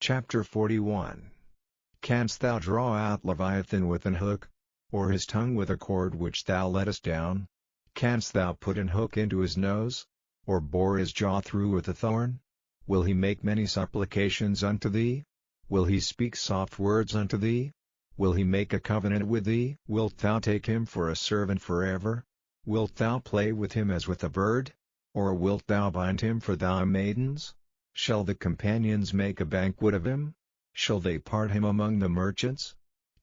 Chapter 41. Canst thou draw out Leviathan with an hook? Or his tongue with a cord which thou lettest down? Canst thou put an hook into his nose? Or bore his jaw through with a thorn? Will he make many supplications unto thee? Will he speak soft words unto thee? Will he make a covenant with thee? Wilt thou take him for a servant forever? Wilt thou play with him as with a bird? Or wilt thou bind him for thy maidens? Shall the companions make a banquet of him? Shall they part him among the merchants?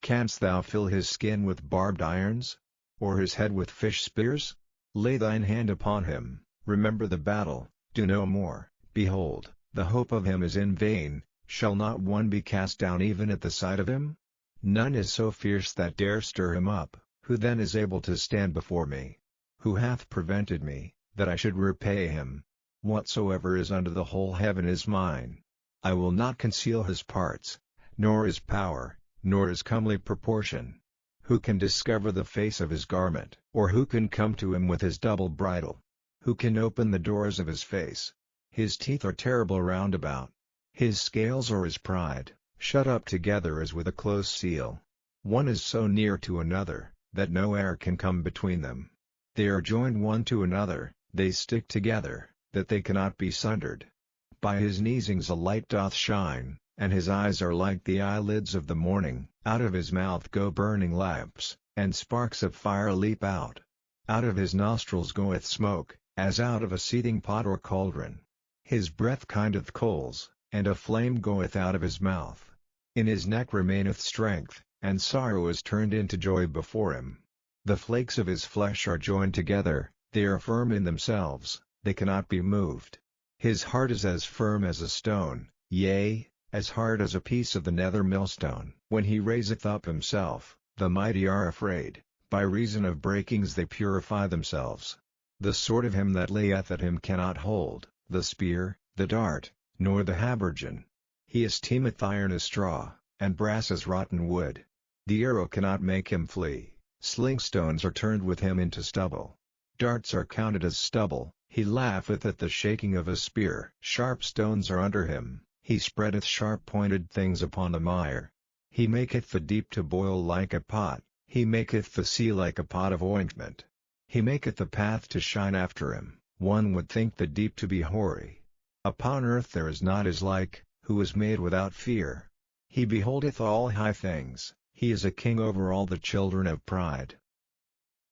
Canst thou fill his skin with barbed irons? Or his head with fish spears? Lay thine hand upon him, remember the battle, do no more. Behold, the hope of him is in vain. Shall not one be cast down even at the sight of him? None is so fierce that dare stir him up. Who then is able to stand before me? Who hath prevented me, that I should repay him? Whatsoever is under the whole heaven is mine. I will not conceal his parts, nor his power, nor his comely proportion. Who can discover the face of his garment? Or who can come to him with his double bridle? Who can open the doors of his face? His teeth are terrible round about. His scales are his pride, shut up together as with a close seal. One is so near to another, that no air can come between them. They are joined one to another, they stick together, that they cannot be sundered. By his neesings a light doth shine, and his eyes are like the eyelids of the morning. Out of his mouth go burning lamps, and sparks of fire leap out. Out of his nostrils goeth smoke, as out of a seething pot or cauldron. His breath kindeth coals, and a flame goeth out of his mouth. In his neck remaineth strength, and sorrow is turned into joy before him. The flakes of his flesh are joined together, they are firm in themselves, they cannot be moved. His heart is as firm as a stone, yea, as hard as a piece of the nether millstone. When he raiseth up himself, the mighty are afraid, by reason of breakings they purify themselves. The sword of him that layeth at him cannot hold, the spear, the dart, nor the habergeon. He esteemeth iron as straw, and brass as rotten wood. The arrow cannot make him flee, slingstones are turned with him into stubble. Darts are counted as stubble, he laugheth at the shaking of a spear. Sharp stones are under him, he spreadeth sharp-pointed things upon the mire. He maketh the deep to boil like a pot, he maketh the sea like a pot of ointment. He maketh the path to shine after him, one would think the deep to be hoary. Upon earth there is not his like, who is made without fear. He beholdeth all high things, he is a king over all the children of pride.